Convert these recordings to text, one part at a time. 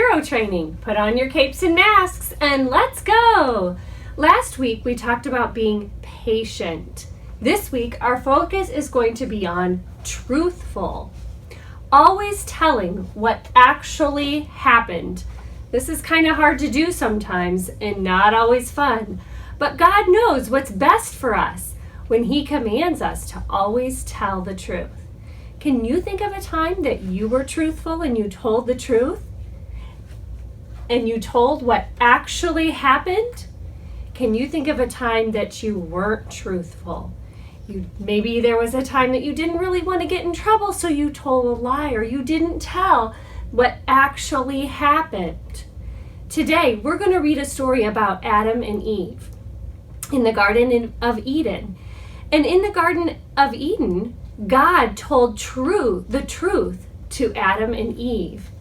hero training. Put on your capes and masks and let's go. Last week we talked about being patient. This week our focus is going to be on truthful. Always telling what actually happened. This is kind of hard to do sometimes and not always fun, but God knows what's best for us when He commands us to always tell the truth. Can you think of a time that you were truthful and you told the truth? And you told what actually happened? Can you think of a time that you weren't truthful? Maybe there was a time that you didn't really want to get in trouble, so you told a lie or you didn't tell what actually happened. Today, we're going to read a story about Adam and Eve in the Garden of Eden. And in the Garden of Eden, God told the truth to Adam and Eve,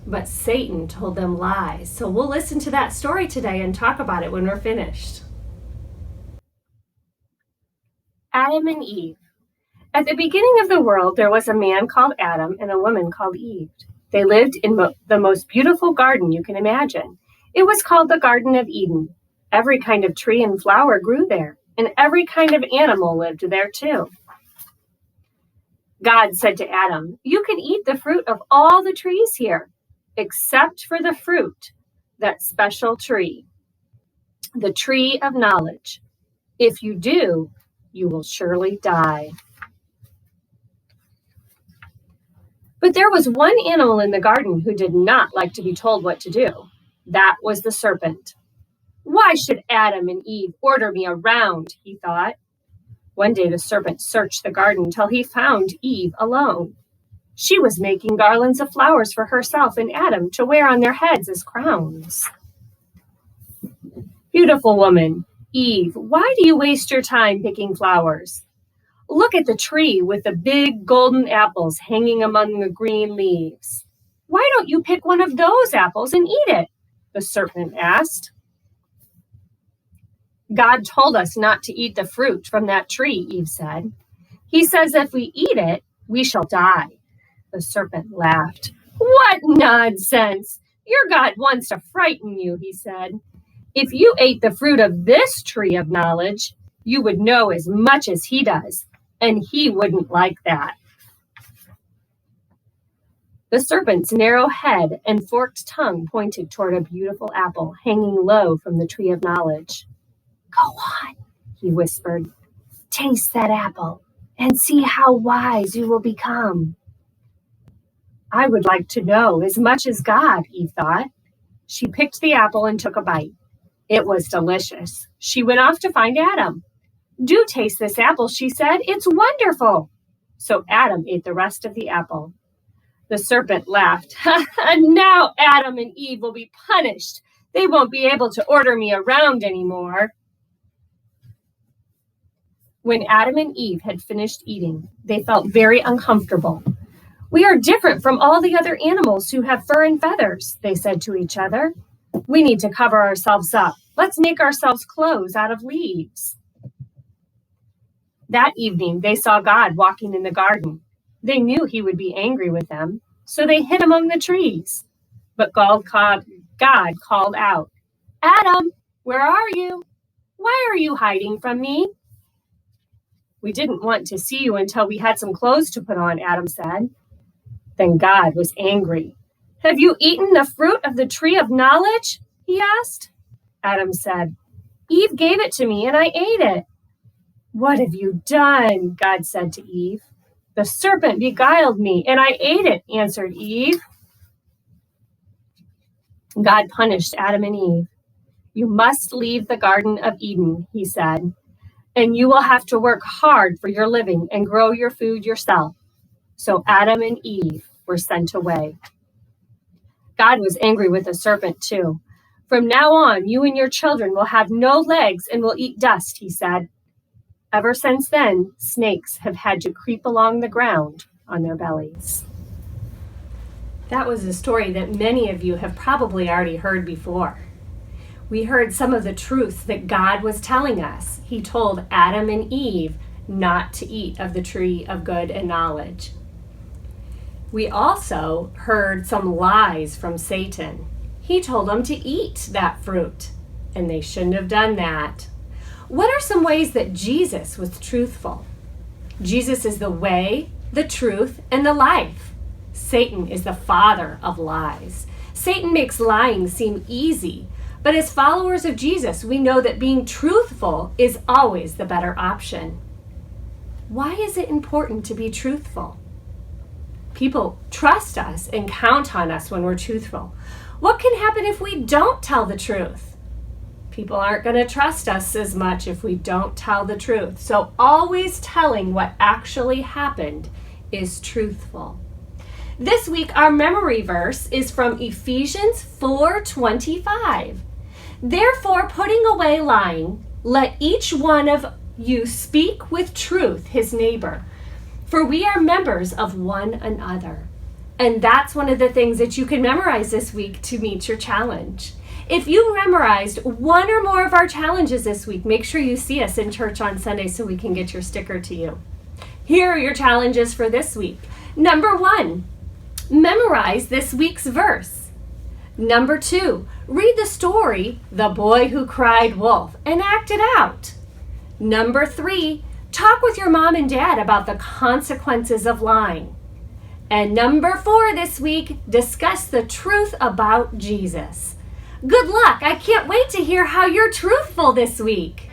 but Satan told them lies. So we'll listen to that story today and talk about it when we're finished. Adam and Eve. At the beginning of the world, there was a man called Adam and a woman called Eve. They lived in the most beautiful garden you can imagine. It was called the Garden of Eden. Every kind of tree and flower grew there, and every kind of animal lived there too. God said to Adam, "You can eat the fruit of all the trees here, except for the fruit, that special tree, the tree of knowledge. If you do, you will surely die." But there was one animal in the garden who did not like to be told what to do. That was the serpent. "Why should Adam and Eve order me around?" he thought. One day the serpent searched the garden till he found Eve alone. She was making garlands of flowers for herself and Adam to wear on their heads as crowns. "Beautiful woman, Eve, why do you waste your time picking flowers? Look at the tree with the big golden apples hanging among the green leaves. Why don't you pick one of those apples and eat it?" the serpent asked. "God told us not to eat the fruit from that tree," Eve said. "He says if we eat it, we shall die." The serpent laughed. "What nonsense! Your God wants to frighten you," he said. "If you ate the fruit of this tree of knowledge, you would know as much as he does, and he wouldn't like that." The serpent's narrow head and forked tongue pointed toward a beautiful apple hanging low from the tree of knowledge. "Go on," he whispered. "Taste that apple and see how wise you will become." "I would like to know as much as God," Eve thought. She picked the apple and took a bite. It was delicious. She went off to find Adam. "Do taste this apple," she said. "It's wonderful." So Adam ate the rest of the apple. The serpent laughed. "Now Adam and Eve will be punished. They won't be able to order me around anymore." When Adam and Eve had finished eating, they felt very uncomfortable. "We are different from all the other animals who have fur and feathers," they said to each other. "We need to cover ourselves up. Let's make ourselves clothes out of leaves." That evening, they saw God walking in the garden. They knew He would be angry with them, so they hid among the trees. But God called out, "Adam, where are you? Why are you hiding from me?" "We didn't want to see you until we had some clothes to put on," Adam said. Then God was angry. "Have you eaten the fruit of the tree of knowledge?" he asked. Adam said, "Eve gave it to me and I ate it." "What have you done?" God said to Eve. "The serpent beguiled me and I ate it," answered Eve. God punished Adam and Eve. "You must leave the Garden of Eden," he said, "and you will have to work hard for your living and grow your food yourself." So Adam and Eve were sent away. God was angry with the serpent too. "From now on, you and your children will have no legs and will eat dust," he said. Ever since then, snakes have had to creep along the ground on their bellies. That was a story that many of you have probably already heard before. We heard some of the truth that God was telling us. He told Adam and Eve not to eat of the tree of good and knowledge. We also heard some lies from Satan. He told them to eat that fruit, and they shouldn't have done that. What are some ways that Jesus was truthful? Jesus is the way, the truth, and the life. Satan is the father of lies. Satan makes lying seem easy, but as followers of Jesus, we know that being truthful is always the better option. Why is it important to be truthful? People trust us and count on us when we're truthful. What can happen if we don't tell the truth? People aren't going to trust us as much if we don't tell the truth. So always telling what actually happened is truthful. This week, our memory verse is from Ephesians 4:25. Therefore, putting away lying, let each one of you speak with truth his neighbor, for we are members of one another. And that's one of the things that you can memorize this week to meet your challenge. If you memorized one or more of our challenges this week, make sure you see us in church on Sunday so we can get your sticker to you. Here are your challenges for this week. Number 1, memorize this week's verse. Number 2, read the story, The Boy Who Cried Wolf, and act it out. Number 3, talk with your mom and dad about the consequences of lying. And number 4 this week, discuss the truth about Jesus. Good luck. I can't wait to hear how you're truthful this week.